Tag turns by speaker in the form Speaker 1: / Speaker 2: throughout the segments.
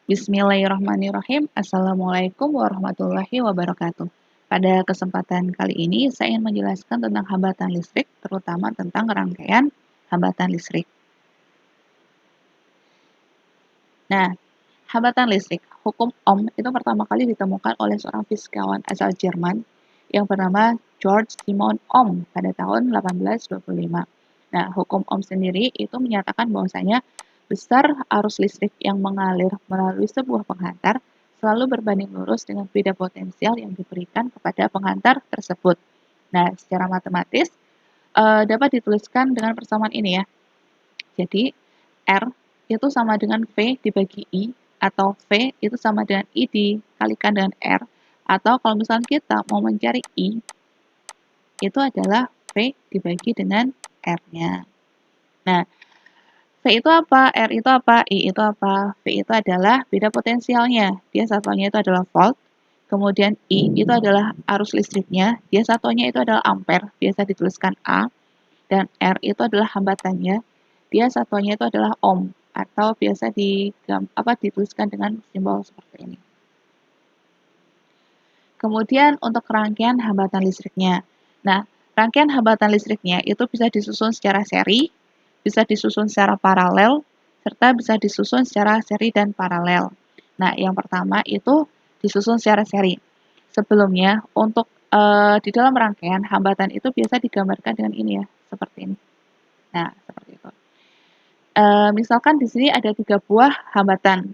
Speaker 1: Bismillahirrahmanirrahim. Assalamualaikum warahmatullahi wabarakatuh. Pada kesempatan kali ini, saya ingin menjelaskan tentang hambatan listrik, terutama tentang rangkaian hambatan listrik. Nah, hambatan listrik, hukum Ohm itu pertama kali ditemukan oleh seorang fisikawan asal Jerman yang bernama George Simon Ohm pada tahun 1825. Nah, hukum Ohm sendiri itu menyatakan bahwasanya besar arus listrik yang mengalir melalui sebuah penghantar selalu berbanding lurus dengan beda potensial yang diberikan kepada penghantar tersebut. Nah, secara matematis dapat dituliskan dengan persamaan ini ya. Jadi, R itu sama dengan V dibagi I, atau V itu sama dengan I dikalikan dengan R, atau kalau misalnya kita mau mencari I, itu adalah V dibagi dengan R-nya. Nah, V itu apa? R itu apa? I itu apa? V itu adalah beda potensialnya. Dia satuannya itu adalah volt. Kemudian I itu adalah arus listriknya. Dia satuannya itu adalah ampere. Biasa dituliskan A. Dan R itu adalah hambatannya. Dia satuannya itu adalah ohm. Atau biasa dituliskan dengan simbol seperti ini. Kemudian untuk rangkaian hambatan listriknya. Nah, rangkaian hambatan listriknya itu bisa disusun secara seri, bisa disusun secara paralel, serta bisa disusun secara seri dan paralel. Nah, yang pertama itu disusun secara seri. Sebelumnya, untuk di dalam rangkaian hambatan itu biasa digambarkan dengan ini ya, seperti ini. Nah, seperti itu. Misalkan di sini ada 3 buah hambatan,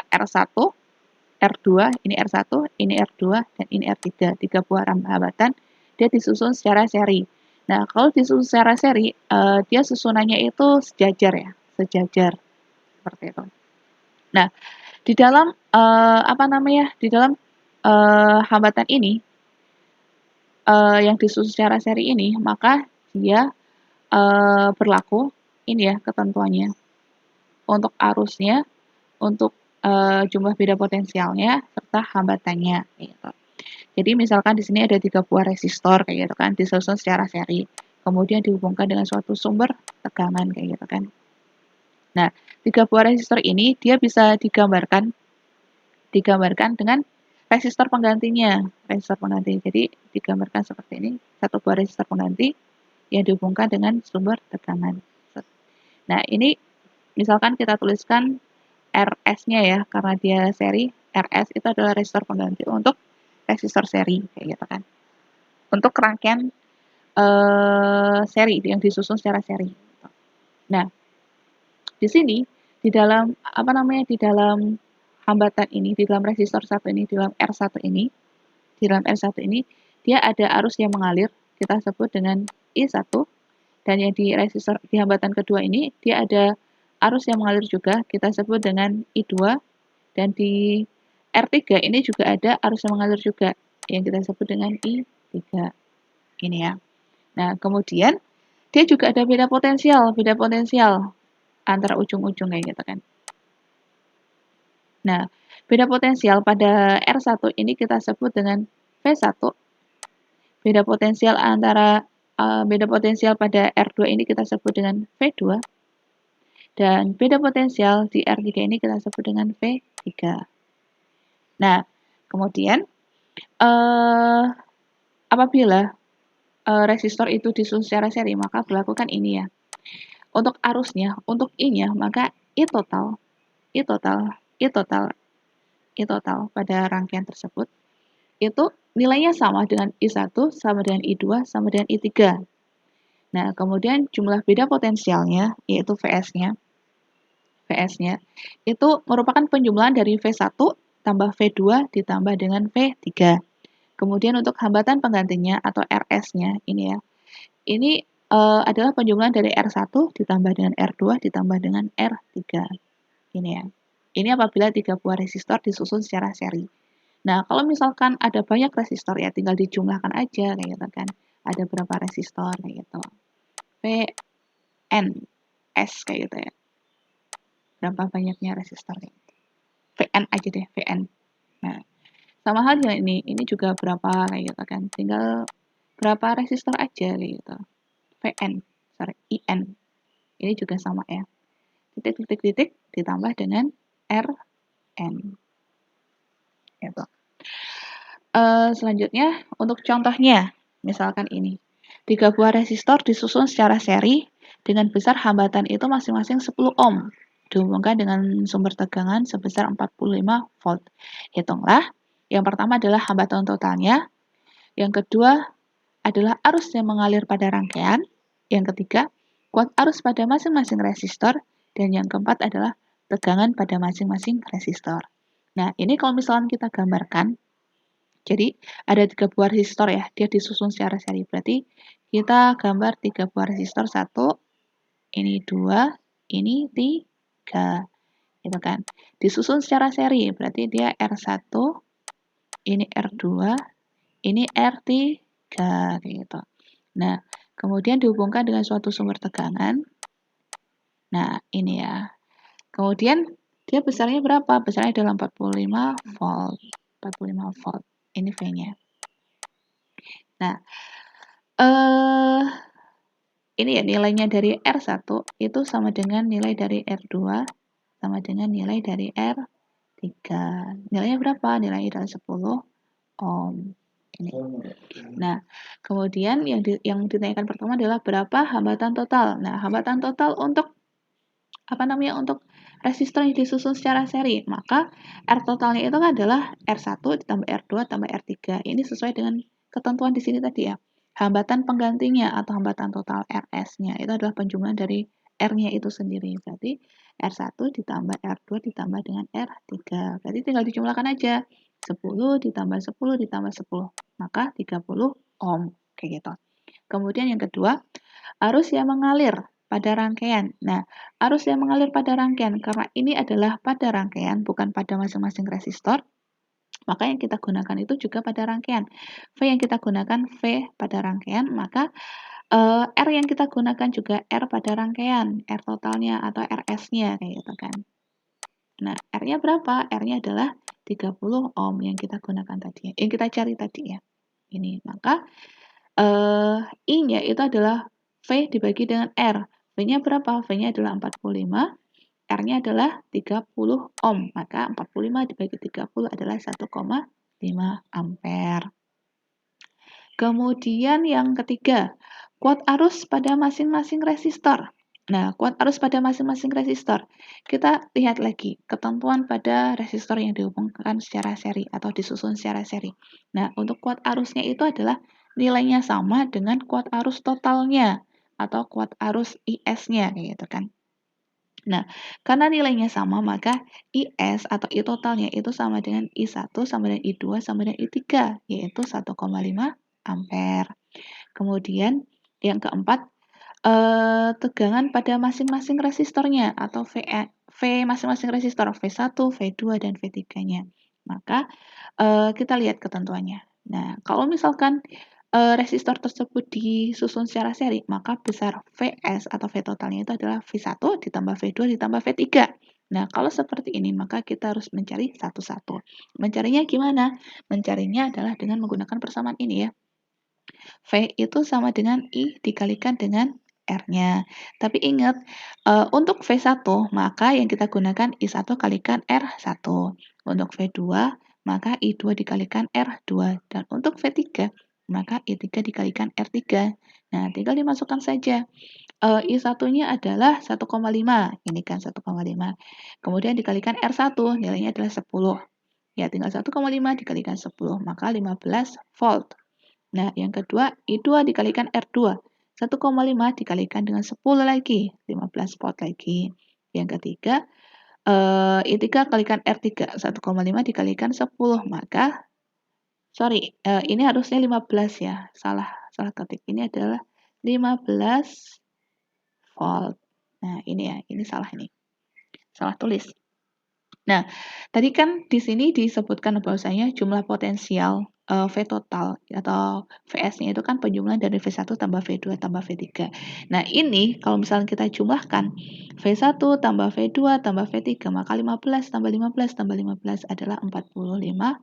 Speaker 1: R1, R2, ini R1, ini R2, dan ini R3. 3 buah hambatan, dia disusun secara seri. Nah, kalau disusun secara seri, dia susunannya itu sejajar ya, sejajar. Seperti itu. Nah, di dalam, di dalam hambatan ini, yang disusun secara seri ini, maka dia berlaku, ini ya ketentuannya. Untuk arusnya, untuk jumlah beda potensialnya, serta hambatannya. Gitu. Jadi misalkan di sini ada 3 buah resistor kayak gitu kan, disusun secara seri. Kemudian dihubungkan dengan suatu sumber tegangan kayak gitu kan. Nah, 3 buah resistor ini dia bisa digambarkan dengan resistor penggantinya. Resistor pengganti. Jadi digambarkan seperti ini, 1 buah resistor pengganti yang dihubungkan dengan sumber tegangan. Nah, ini misalkan kita tuliskan RS-nya ya, karena dia seri, RS itu adalah resistor pengganti untuk resistor seri kayak gitu kan. Untuk rangkaian seri yang disusun secara seri. Nah, di sini di dalam di dalam hambatan ini, di dalam resistor 1 ini, di dalam R1 ini, dia ada arus yang mengalir, kita sebut dengan I1, dan yang di resistor di hambatan kedua ini dia ada arus yang mengalir juga, kita sebut dengan I2, dan di R3 ini juga ada arus yang mengalir juga, yang kita sebut dengan I3. Ini ya. Nah, kemudian dia juga ada beda potensial antara ujung-ujung kayak gitu kan. Nah, beda potensial pada R1 ini kita sebut dengan V1. Beda potensial pada R2 ini kita sebut dengan V2. Dan beda potensial di R3 ini kita sebut dengan V3. Nah, kemudian apabila resistor itu disusun secara seri, maka berlakukan ini ya. Untuk arusnya, untuk I-nya, maka I total pada rangkaian tersebut, itu nilainya sama dengan I1, sama dengan I2, sama dengan I3. Nah, kemudian jumlah beda potensialnya, yaitu VS-nya, itu merupakan penjumlahan dari V1 tambah V2 ditambah dengan V3. Kemudian untuk hambatan penggantinya atau RS-nya, ini ya, ini adalah penjumlahan dari R1 ditambah dengan R2 ditambah dengan R3. Ini ya. Ini apabila 3 buah resistor disusun secara seri. Nah, kalau misalkan ada banyak resistor ya tinggal dijumlahkan aja kayak gitu kan. Ada berapa resistor kayak gitu. VN S kayak gitu ya. Berapa banyaknya resistor kayak gitu. VN aja deh, VN. Nah, sama halnya ini juga berapa kayak gitu kan. Tinggal berapa resistor aja kayak gitu. IN. Ini juga sama ya. Titik ditambah dengan R N. Gitu. Selanjutnya, untuk contohnya, misalkan ini. 3 buah resistor disusun secara seri dengan besar hambatan itu masing-masing 10 ohm. Dihubungkan dengan sumber tegangan sebesar 45 volt. Hitunglah. Yang pertama adalah hambatan totalnya. Yang kedua adalah arus yang mengalir pada rangkaian. Yang ketiga, kuat arus pada masing-masing resistor. Dan yang keempat adalah tegangan pada masing-masing resistor. Nah, ini kalau misalnya kita gambarkan, jadi ada 3 buah resistor ya, dia disusun secara seri. Berarti kita gambar 3 buah resistor, 1, ini 2, ini 3. Gitu kan. Disusun secara seri, berarti dia R1, ini R2, ini R3, gitu. Nah, kemudian dihubungkan dengan suatu sumber tegangan. Nah, ini ya. Kemudian dia besarnya berapa? Besarnya adalah 45 volt. 45 volt. Ini V-nya. Nah, ini ya nilainya dari R1 itu sama dengan nilai dari R2 sama dengan nilai dari R3. Nilainya berapa? Nilainya adalah 10 ohm. Ini. Nah, kemudian yang ditanyakan pertama adalah berapa hambatan total. Nah, hambatan total untuk untuk resistor yang disusun secara seri, maka R totalnya itu adalah R1 ditambah R2 tambah R3. Ini sesuai dengan ketentuan di sini tadi ya. Hambatan penggantinya atau hambatan total RS-nya itu adalah penjumlahan dari R-nya itu sendiri. Berarti R1 ditambah R2 ditambah dengan R3. Berarti tinggal dijumlahkan aja. 10 ditambah 10 ditambah 10. Maka 30 ohm. Kayak gitu. Kemudian yang kedua, arus yang mengalir pada rangkaian. Nah, arus yang mengalir pada rangkaian, karena ini adalah pada rangkaian, bukan pada masing-masing resistor, maka yang kita gunakan itu juga pada rangkaian. V yang kita gunakan V pada rangkaian, maka R yang kita gunakan juga R pada rangkaian, R totalnya atau RS-nya, kayak gitu kan. Nah, R-nya berapa? R-nya adalah 30 ohm yang kita gunakan tadi, yang kita cari tadi ya. Ini, maka I-nya itu adalah V dibagi dengan R. V-nya berapa? V-nya adalah 45, R-nya adalah 30 ohm. Maka 45 dibagi 30 adalah 1,5 ampere. Kemudian yang ketiga, kuat arus pada masing-masing resistor. Nah, kuat arus pada masing-masing resistor. Kita lihat lagi ketentuan pada resistor yang dihubungkan secara seri atau disusun secara seri. Nah, untuk kuat arusnya itu adalah nilainya sama dengan kuat arus totalnya atau kuat arus IS-nya gitu kan. Nah, karena nilainya sama, maka IS atau I totalnya itu sama dengan I1 sama dengan I2 sama dengan I3, yaitu 1,5 ampere. Kemudian yang keempat, tegangan pada masing-masing resistornya atau V masing-masing resistor, V1, V2, dan V3-nya. Maka kita lihat ketentuannya. Nah, kalau misalkan resistor tersebut disusun secara seri, maka besar Vs atau V totalnya itu adalah V1 ditambah V2 ditambah V3. Nah, kalau seperti ini, maka kita harus mencari satu-satu. Mencarinya gimana? Mencarinya adalah dengan menggunakan persamaan ini ya. V itu sama dengan I dikalikan dengan R-nya. Tapi ingat, untuk V1, maka yang kita gunakan I1 kalikan R1. Untuk V2, maka I2 dikalikan R2. Dan untuk V3, maka I3 dikalikan R3. Nah, tinggal dimasukkan saja. I1-nya adalah 1,5. Ini kan 1,5. Kemudian dikalikan R1, nilainya adalah 10. Ya, tinggal 1,5 dikalikan 10, maka 15 volt. Nah, yang kedua, I2 dikalikan R2. 1,5 dikalikan dengan 10 lagi, 15 volt lagi. Yang ketiga, I3 kalikan R3, 1,5 dikalikan 10, maka ini harusnya 15 ya, salah ketik. Ini adalah 15 volt. Nah, ini ya, ini salah ini. Salah tulis. Nah, tadi kan di sini disebutkan bahwasanya jumlah potensial V total atau Vs-nya itu kan penjumlahan dari V1 tambah V2 tambah V3. Nah, ini kalau misalnya kita jumlahkan V1 tambah V2 tambah V3, maka 15 tambah 15 tambah 15 adalah 45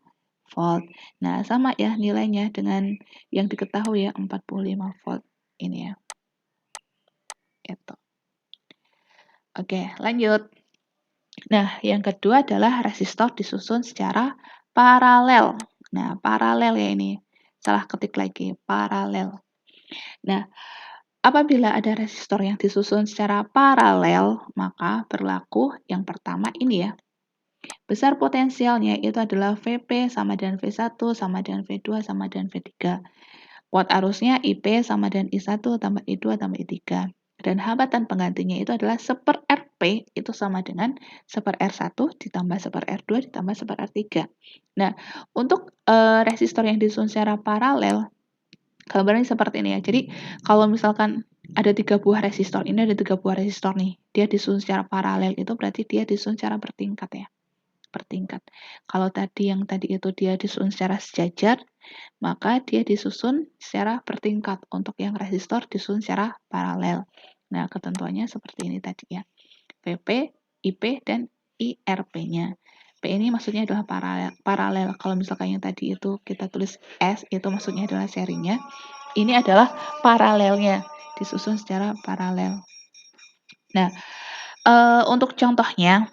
Speaker 1: volt. Nah, sama ya nilainya dengan yang diketahui ya 45 volt ini ya. Itu. Oke, lanjut. Nah, yang kedua adalah resistor disusun secara paralel. Nah, paralel ya ini. Salah ketik lagi, paralel. Nah, apabila ada resistor yang disusun secara paralel, maka berlaku yang pertama ini ya. Besar potensialnya itu adalah VP sama dengan V1 sama dengan V2 sama dengan V3. Kuat arusnya IP sama dengan I1 tambah I2 tambah I3. Dan hambatan penggantinya itu adalah 1 RP itu sama dengan 1 R1 ditambah 1 R2 ditambah 1 R3. Nah, untuk resistor yang disusun secara paralel, gambarnya seperti ini ya. Jadi, kalau misalkan ada 3 buah resistor, ini ada 3 buah resistor nih, dia disusun secara paralel itu berarti dia disusun secara bertingkat ya, bertingkat. Kalau yang tadi itu dia disusun secara sejajar, maka dia disusun secara bertingkat. Untuk yang resistor disusun secara paralel. Nah, ketentuannya seperti ini tadi ya. VP, IP, dan IRP-nya. P ini maksudnya adalah paralel. Kalau misalkan yang tadi itu kita tulis S, itu maksudnya adalah serinya. Ini adalah paralelnya, disusun secara paralel. Nah, untuk contohnya,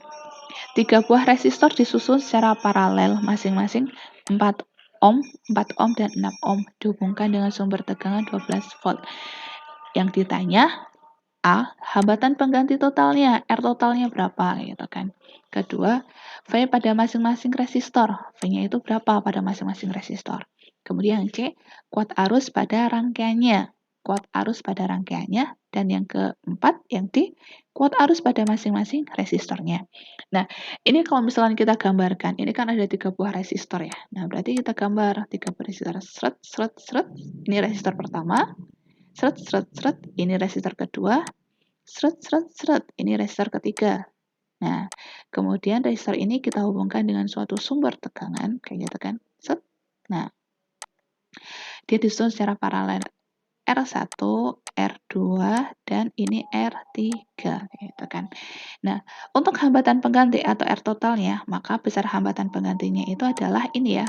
Speaker 1: 3 buah resistor disusun secara paralel, masing-masing 4 ohm, 4 ohm, dan 6 ohm, dihubungkan dengan sumber tegangan 12 volt. Yang ditanya, A, hambatan pengganti totalnya, R totalnya berapa, gitu kan. Kedua, V pada masing-masing resistor, V-nya itu berapa pada masing-masing resistor. Kemudian C, kuat arus pada rangkaiannya, kuat arus pada rangkaiannya. Dan yang keempat, yang D, kuat arus pada masing-masing resistornya. Nah, ini kalau misalkan kita gambarkan, ini kan ada 3 buah resistor ya. Nah, berarti kita gambar 3 buah resistor, seret, seret, seret. Ini resistor pertama, seret, seret, seret. Ini resistor kedua, seret, seret, seret. Ini resistor ketiga. Nah, kemudian resistor ini kita hubungkan dengan suatu sumber tegangan, kayak gitu kan. Set. Nah, dia disusun secara paralel. R1, R2, dan ini R3, gitu kan. Nah, untuk hambatan pengganti atau R totalnya, maka besar hambatan penggantinya itu adalah ini ya.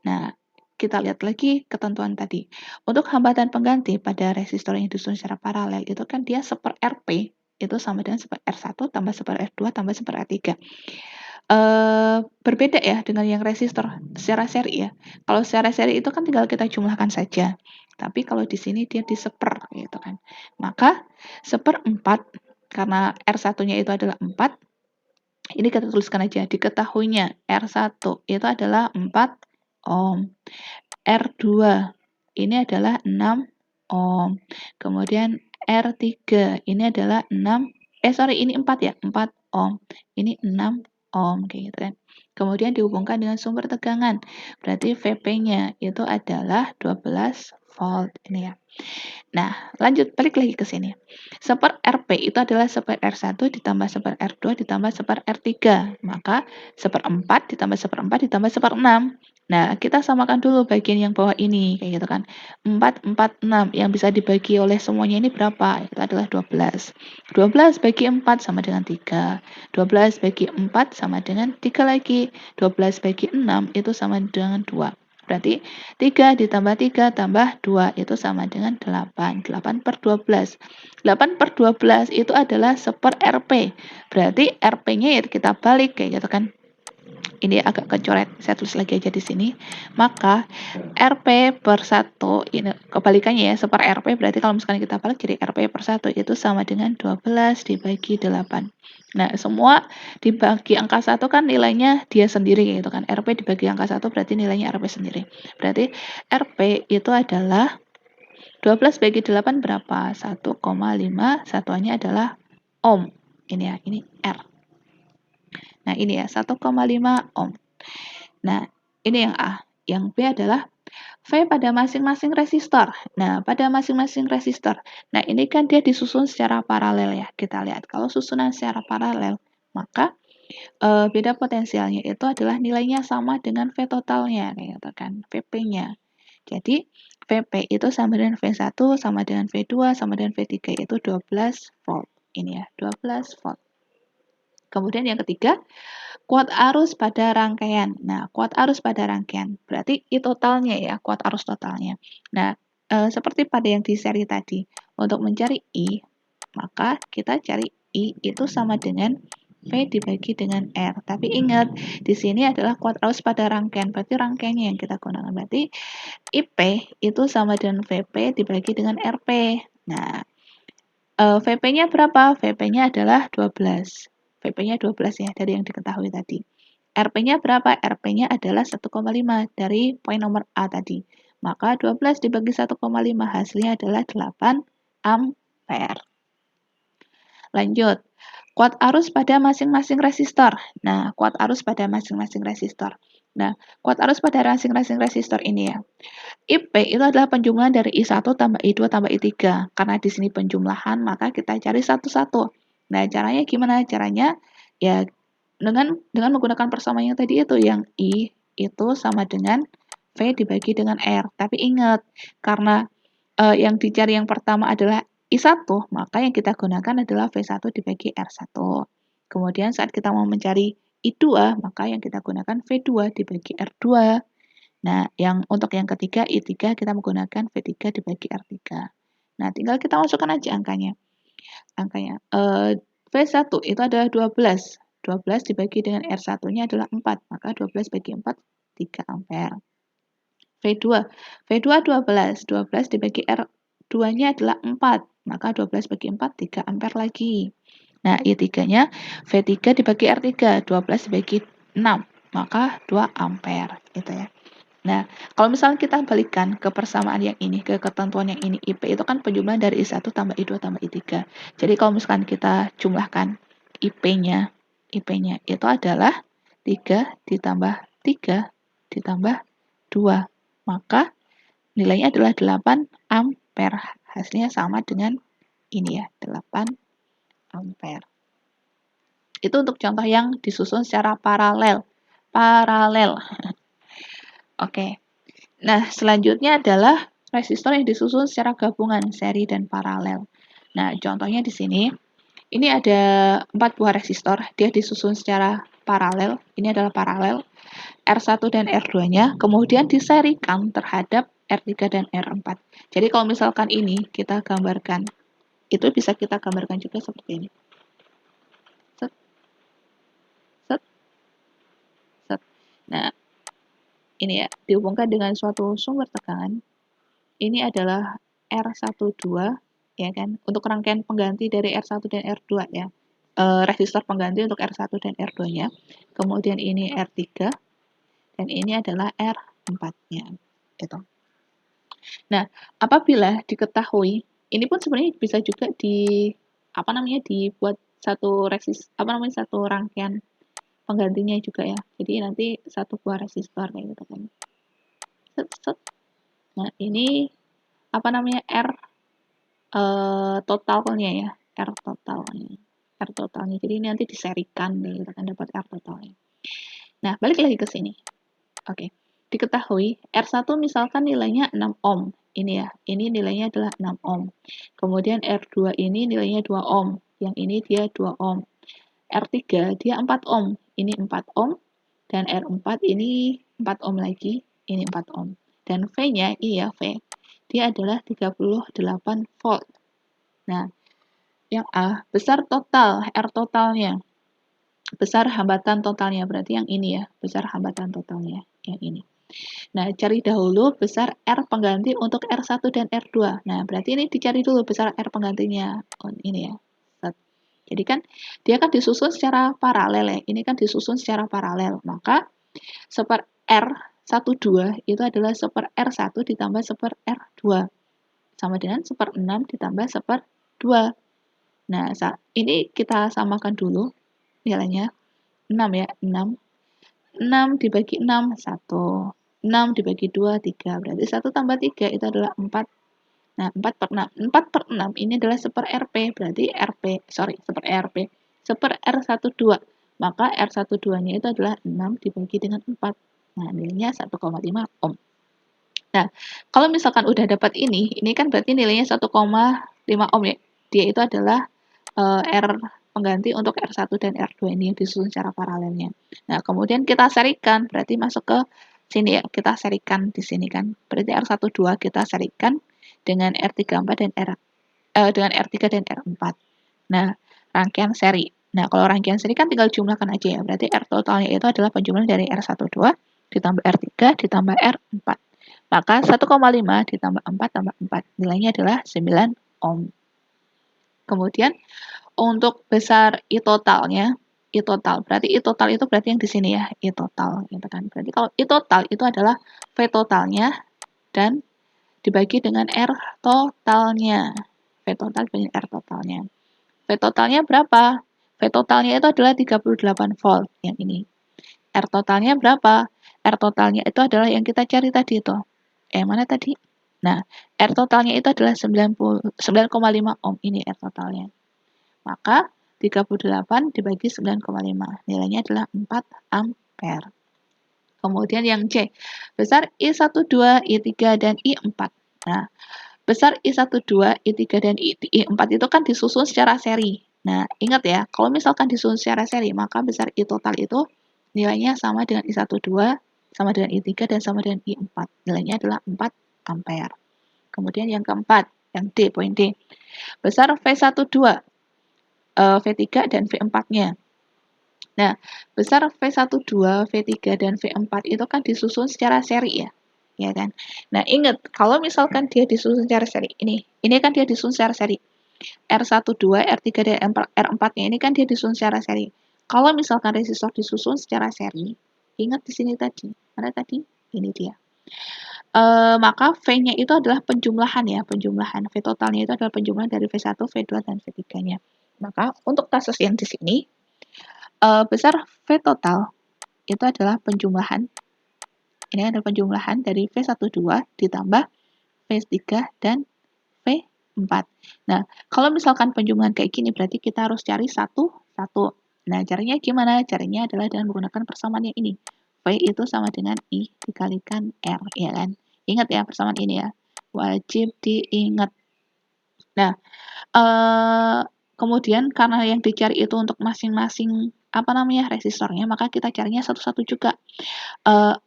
Speaker 1: Nah, kita lihat lagi ketentuan tadi. Untuk hambatan pengganti pada resistor yang disusun secara paralel itu kan dia 1 RP itu sama dengan 1 R1 tambah 1 R2 tambah 1 R3. Berbeda ya dengan yang resistor secara seri ya. Kalau secara seri itu kan tinggal kita jumlahkan saja. Tapi kalau di sini dia diseper gitu kan. Maka 1/4 karena R1-nya itu adalah 4. Ini kita tuliskan aja diketahuinya R1 itu adalah 4 ohm. R2 ini adalah 6 ohm. Kemudian R3 ini adalah ini 4 ya, 4 ohm. Ini 6 ohm kayak gitu kan. Kemudian dihubungkan dengan sumber tegangan. Berarti VP-nya itu adalah 12 volt ini ya. Nah, lanjut balik lagi ke sini. 1 RP itu adalah 1 R1 ditambah 1 R2 ditambah 1 R3. Maka 1/4 ditambah 1/4 ditambah 1/6. Nah, kita samakan dulu bagian yang bawah ini, kayak gitu kan. 4, 4, 6. Yang bisa dibagi oleh semuanya ini berapa? Itu adalah 12. 12 bagi 4 sama dengan 3. 12 bagi 4 sama dengan 3 lagi. 12 bagi 6 itu sama dengan 2. Berarti 3 ditambah 3 tambah 2 itu sama dengan 8. 8/12. 8/12 itu adalah 1 RP. Berarti RP-nya ya kita balik kayak gitu kan. Ini agak kecoret, saya tulis lagi aja di sini. Maka RP/1 ini kebalikannya ya, 1 RP berarti kalau misalkan kita balik jadi RP/1 itu sama dengan 12 dibagi 8. Nah, semua dibagi angka 1 kan nilainya dia sendiri gitu kan. RP dibagi angka 1 berarti nilainya RP sendiri. Berarti RP itu adalah 12 bagi 8 berapa? 1,5, satuannya adalah ohm. Ini ya, ini R. Nah, ini ya, 1,5 ohm. Nah, ini yang A. Yang B adalah V pada masing-masing resistor. Nah, pada masing-masing resistor. Nah, ini kan dia disusun secara paralel ya. Kita lihat, kalau susunan secara paralel, maka beda potensialnya itu adalah nilainya sama dengan V totalnya, kayak gitu kan, VP-nya. Jadi, VP itu sama dengan V1, sama dengan V2, sama dengan V3, itu 12 volt. Ini ya, 12 volt. Kemudian yang ketiga, kuat arus pada rangkaian. Nah, kuat arus pada rangkaian berarti I totalnya ya, kuat arus totalnya. Nah, seperti pada yang di seri tadi, untuk mencari I, maka kita cari I itu sama dengan V dibagi dengan R. Tapi ingat, di sini adalah kuat arus pada rangkaian, berarti rangkaiannya yang kita gunakan. Berarti IP itu sama dengan VP dibagi dengan RP. Nah, VP-nya berapa? VP-nya adalah 12. VP-nya 12 ya, dari yang diketahui tadi. RP-nya berapa? RP-nya adalah 1,5 dari poin nomor A tadi. Maka 12 dibagi 1,5 hasilnya adalah 8 ampere. Lanjut, kuat arus pada masing-masing resistor. Nah, kuat arus pada masing-masing resistor. Nah, kuat arus pada masing-masing resistor ini ya. IP itu adalah penjumlahan dari I1 tambah I2 tambah I3. Karena di sini penjumlahan, maka kita cari satu-satu. Nah, caranya gimana? Caranya ya dengan menggunakan persamaan yang tadi itu, yang I itu sama dengan V dibagi dengan R. Tapi ingat, karena yang dicari yang pertama adalah I1, maka yang kita gunakan adalah V1 dibagi R1. Kemudian saat kita mau mencari I2, maka yang kita gunakan V2 dibagi R2. Nah, untuk yang ketiga, I3 kita menggunakan V3 dibagi R3. Nah, tinggal kita masukkan aja angkanya. V1 itu adalah 12. 12 dibagi dengan R1-nya adalah 4, maka 12 bagi 4, 3 ampere. V2 12. 12 dibagi R2-nya adalah 4, maka 12 bagi 4, 3 ampere lagi. Nah, I3-nya V3 dibagi R3, 12 dibagi 6, maka 2 ampere. Gitu ya. Nah, kalau misalnya kita balikkan ke persamaan yang ini, ke ketentuan yang ini, IP itu kan penjumlahan dari I1 tambah I2 tambah I3. Jadi kalau misalkan kita jumlahkan IP-nya itu adalah 3 ditambah 3 ditambah 2. Maka nilainya adalah 8 ampere. Hasilnya sama dengan ini ya, 8 ampere. Itu untuk contoh yang disusun secara paralel. Oke. Nah, selanjutnya adalah resistor yang disusun secara gabungan, seri dan paralel. Nah, contohnya di sini, ini ada 4 buah resistor, dia disusun secara paralel, ini adalah paralel, R1 dan R2-nya, kemudian diserikan terhadap R3 dan R4. Jadi kalau misalkan ini kita gambarkan, itu bisa kita gambarkan juga seperti ini. Set, set, set. Nah, ini ya, dihubungkan dengan suatu sumber tekanan. Ini adalah R12, ya kan, untuk rangkaian pengganti dari R1 dan R2 ya. Resistor pengganti untuk R1 dan R2-nya. Kemudian ini R3 dan ini adalah R4-nya. Gitu. Nah, apabila diketahui, ini pun sebenarnya bisa juga dibuat satu satu rangkaian penggantinya juga ya. Jadi nanti satu buah resistor kayak gitu kan. Nah, ini R totalnya ya, R totalnya. Jadi ini nanti diserikan deh, kita akan dapat R totalnya. Nah, balik lagi ke sini. Oke. Diketahui R1 misalkan nilainya 6 ohm. Ini ya, ini nilainya adalah 6 ohm. Kemudian R2 ini nilainya 2 ohm. Yang ini dia 2 ohm. R3 dia 4 ohm. Ini 4 ohm. Dan R4 ini 4 ohm lagi. Ini 4 ohm. Dan V-nya, iya V, dia adalah 38 volt. Nah, yang A, besar total, R totalnya. Besar hambatan totalnya, berarti yang ini ya, besar hambatan totalnya, yang ini. Nah, cari dahulu besar R pengganti untuk R1 dan R2. Nah, berarti ini dicari dulu besar R penggantinya. Oh, ini ya. Jadi kan, dia kan disusun secara paralel ya. Ini kan disusun secara paralel. Maka, seper R12 itu adalah seper R1 ditambah seper R2. Sama dengan seper 6 ditambah seper 2. Nah, ini kita samakan dulu nilainya. 6 ya, 6. 6 dibagi 6, 1. 6 dibagi 2, 3. Berarti 1 tambah 3 itu adalah 4. Nah, 4 per 6. 4 per 6 ini adalah seper RP. Berarti seper RP. Seper R12. Maka R12-nya itu adalah 6 dibagi dengan 4. Nah, nilainya 1,5 ohm. Nah, kalau misalkan udah dapat ini kan berarti nilainya 1,5 ohm ya. Dia itu adalah R pengganti untuk R1 dan R2 ini yang disusun secara paralelnya. Nah, kemudian kita serikan, berarti masuk ke sini ya, kita serikan di sini kan. Berarti R12 kita serikan dengan R34 dan dengan R3 dan R4. Nah, rangkaian seri. Nah, kalau rangkaian seri kan tinggal jumlahkan aja ya. Berarti R totalnya itu adalah penjumlahan dari R12 ditambah R3 ditambah R4. Maka 1,5 ditambah 4 tambah 4. Nilainya adalah 9 ohm. Kemudian untuk besar I totalnya, I total. Berarti I total itu berarti yang di sini ya, I total gitu kan. Berarti kalau I total itu adalah V totalnya dan dibagi dengan R totalnya. V total dibagi R totalnya. V totalnya berapa? V totalnya itu adalah 38 volt yang ini. R totalnya berapa? R totalnya itu adalah yang kita cari tadi itu. Mana tadi? Nah, R totalnya itu adalah 9,5 ohm ini R totalnya. Maka 38 dibagi 9,5. Nilainya adalah 4 ampere. Kemudian yang C, besar I12, I3, dan I4. Nah, besar I12, I3, dan I4 itu kan disusun secara seri. Nah, ingat ya, kalau misalkan disusun secara seri, maka besar I total itu nilainya sama dengan I12, sama dengan I3, dan sama dengan I4. Nilainya adalah 4 ampere. Kemudian yang keempat, yang D, poin D. Besar V12, V3, dan V4-nya. Nah, besar V12, V3, dan V4 itu kan disusun secara seri ya. Ya kan? Nah, ingat, kalau misalkan dia disusun secara seri, ini kan dia disusun secara seri. R12, R3, dan R4-nya ini kan dia disusun secara seri. Kalau misalkan resistor disusun secara seri, ingat di sini tadi, mana tadi? Ini dia. Maka V-nya itu adalah penjumlahan ya, penjumlahan. V totalnya itu adalah penjumlahan dari V1, V2, dan V3-nya. Maka untuk kasus yang di sini, besar V total itu adalah penjumlahan. Ini adalah penjumlahan dari V12 ditambah V3 dan V4. Nah, kalau misalkan penjumlahan kayak gini, berarti kita harus cari satu-satu. Nah, caranya gimana? Caranya adalah dengan menggunakan persamaan yang ini. V itu sama dengan I dikalikan R, ya kan? Ingat ya persamaan ini ya. Wajib diingat. Nah, kemudian karena yang dicari itu untuk masing-masing resistornya, maka kita carinya satu-satu juga.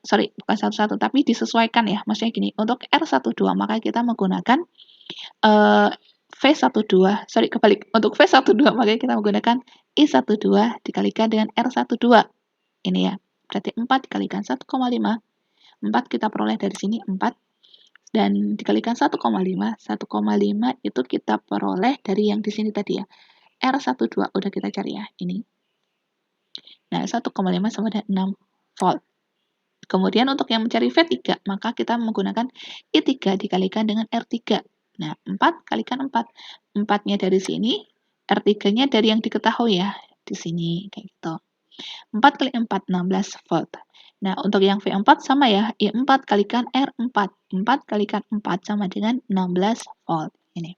Speaker 1: Sorry, bukan satu-satu, tapi disesuaikan ya. Maksudnya gini, untuk R12 maka kita menggunakan V12, sorry kebalik. Untuk V12 maka kita menggunakan I12 dikalikan dengan R12. Ini ya. Berarti 4 dikalikan 1,5. 4 kita peroleh dari sini 4 dan dikalikan 1,5. 1,5 itu kita peroleh dari yang di sini tadi ya. R12 udah kita cari ya, ini. Nah, 1,5 sama dengan 6 volt. Kemudian untuk yang mencari V3, maka kita menggunakan I3 dikalikan dengan R3. Nah, 4 kalikan 4. 4-nya dari sini, R3-nya dari yang diketahui ya, di sini, kayak gitu. 4 kali 4, 16 volt. Nah, untuk yang V4 sama ya, I4 kalikan R4. 4 kalikan 4 sama dengan 16 volt. Ini.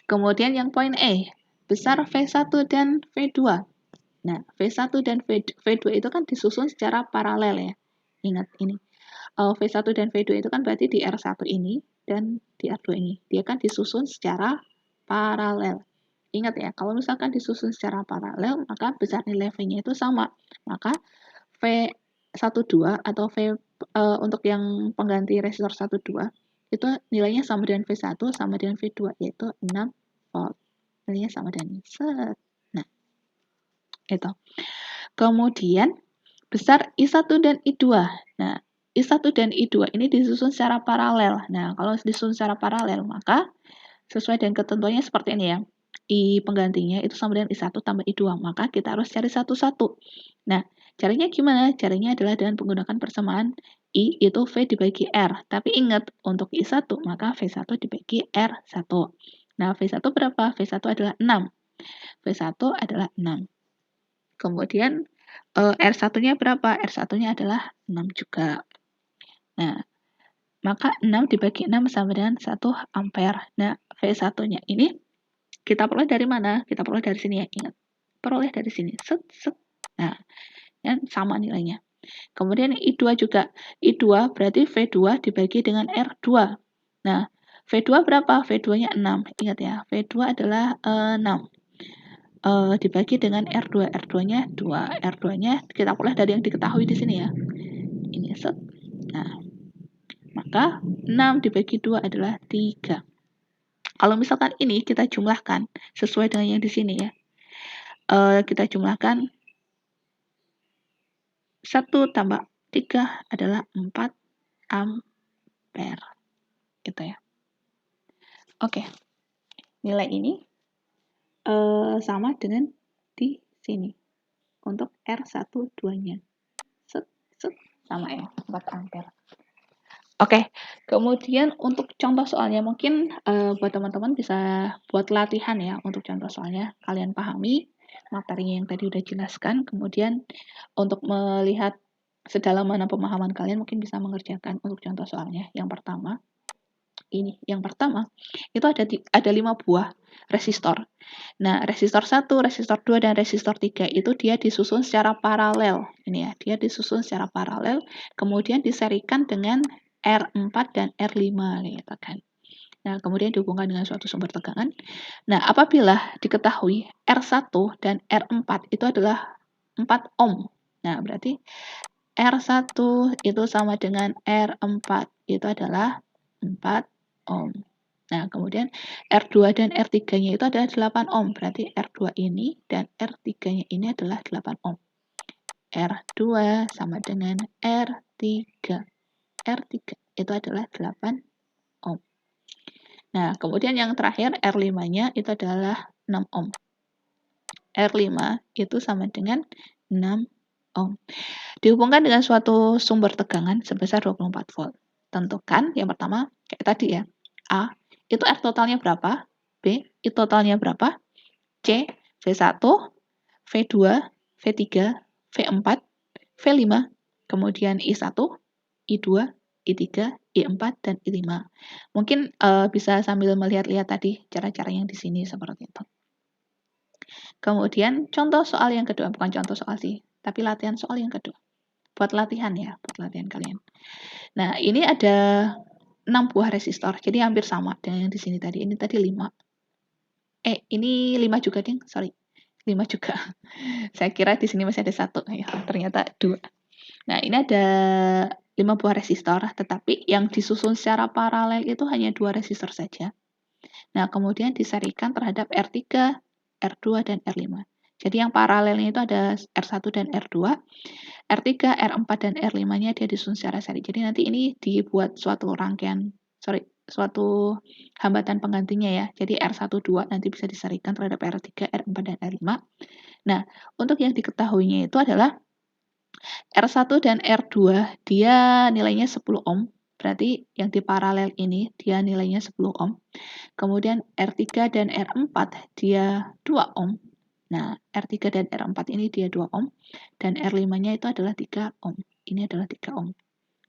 Speaker 1: Kemudian yang poin E, besar V1 dan V2. Nah, V1 dan V2 itu kan disusun secara paralel ya. Ingat ini. V1 dan V2 itu kan berarti di R1 ini dan di R2 ini. Dia kan disusun secara paralel. Ingat ya, kalau misalkan disusun secara paralel, maka besar nilai V-nya itu sama. Maka V12 atau untuk yang pengganti resistor 12 itu nilainya sama dengan V1 sama dengan V2, yaitu 6 volt. Nilainya sama dengan ini. Nah, itu. Kemudian, besar I1 dan I2. Nah, I1 dan I2 ini disusun secara paralel. Nah, kalau disusun secara paralel, maka sesuai dengan ketentuannya seperti ini ya. I penggantinya itu sama dengan I1 tambah I2. Maka kita harus cari satu-satu. Nah, caranya gimana? Caranya adalah dengan menggunakan persamaan I itu V dibagi R. Tapi ingat, untuk I1 maka V1 dibagi R1. Nah, V1 berapa? V1 adalah 6. V1 adalah 6. Kemudian R1-nya berapa? R1-nya adalah 6 juga. Nah, maka 6 dibagi 6 sama dengan 1 ampere. Nah, V1-nya ini kita peroleh dari mana? Kita peroleh dari sini ya, ingat. Peroleh dari sini. Set, set. Nah, dan sama nilainya. Kemudian I2 juga. I2 berarti V2 dibagi dengan R2. Nah, V2 berapa? V2-nya 6. Ingat ya, V2 adalah 6. Dibagi dengan R2. R2-nya 2. R2-nya kita peroleh dari yang diketahui di sini ya. Ini set. Nah, maka 6 dibagi 2 adalah 3. Kalau misalkan ini kita jumlahkan sesuai dengan yang di sini ya. kita jumlahkan 1 tambah 3 adalah 4 ampere. Gitu ya. Oke. Nilai ini sama dengan di sini. Untuk R12-nya. Sama ya, 4 ampere. Oke, kemudian untuk contoh soalnya mungkin buat teman-teman bisa buat latihan ya untuk contoh soalnya. Kalian pahami materi yang tadi udah jelaskan, kemudian untuk melihat sedalam mana pemahaman kalian mungkin bisa mengerjakan untuk contoh soalnya. Yang pertama, itu ada 5 buah resistor. Nah, resistor 1, resistor 2, dan resistor 3 itu dia disusun secara paralel. Ini ya, dia disusun secara paralel, kemudian diserikan dengan R4 dan R5 gitu kan. Nah, kemudian dihubungkan dengan suatu sumber tegangan. Nah, apabila diketahui R1 dan R4 itu adalah 4 ohm. Nah, berarti R1 itu sama dengan R4 itu adalah 4 ohm. Nah, kemudian R2 dan R3-nya itu adalah 8 ohm. Berarti R2 ini dan R3-nya ini adalah 8 ohm. R2 sama dengan R3. R3 itu adalah 8 ohm. Nah, kemudian yang terakhir R5-nya itu adalah 6 ohm. R5 itu sama dengan 6 ohm. Dihubungkan dengan suatu sumber tegangan sebesar 24 volt. Tentukan yang pertama kayak tadi ya. A, itu R totalnya berapa? B, I totalnya berapa? C, V1, V2, V3, V4, V5, kemudian I1, I2, I3, I4, dan I5. Mungkin bisa sambil melihat-lihat tadi cara-cara yang di sini seperti itu. Kemudian contoh soal yang kedua, bukan contoh soal sih, tapi latihan soal yang kedua. Buat latihan ya, buat latihan kalian. Nah, ini ada 6 buah resistor, jadi hampir sama dengan yang di sini tadi. Ini tadi 5. Ini 5 juga, Ding. Sorry. 5 juga. Saya kira di sini masih ada 1. Ya, ternyata 2. Nah, ini ada 5 buah resistor, tetapi yang disusun secara paralel itu hanya 2 resistor saja. Nah, kemudian diserikan terhadap R3, R2, dan R5. Jadi yang paralelnya itu ada R1 dan R2, R3, R4, dan R5-nya dia disusun secara seri. Jadi nanti ini dibuat suatu hambatan penggantinya ya. Jadi R12 nanti bisa diserikan terhadap R3, R4, dan R5. Nah, untuk yang diketahuinya itu adalah R1 dan R2 dia nilainya 10 ohm. Berarti yang di paralel ini dia nilainya 10 ohm. Kemudian R3 dan R4 dia 2 ohm. Nah, R3 dan R4 ini dia 2 ohm. Dan R5-nya itu adalah 3 ohm. Ini adalah 3 ohm.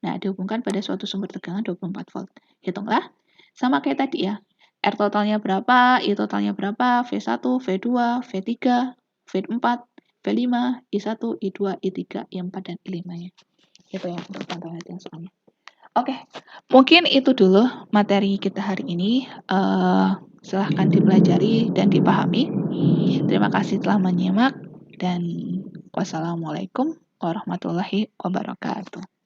Speaker 1: Nah, dihubungkan pada suatu sumber tegangan 24 volt. Hitunglah. Sama kayak tadi ya. R totalnya berapa, I totalnya berapa, V1, V2, V3, V4, V5, I1, I2, I3, I4, dan I5-nya. Itu ya untuk contoh latihan soalnya. Oke, mungkin itu dulu materi kita hari ini. Silahkan dipelajari dan dipahami. Terima kasih telah menyimak dan wassalamualaikum warahmatullahi wabarakatuh.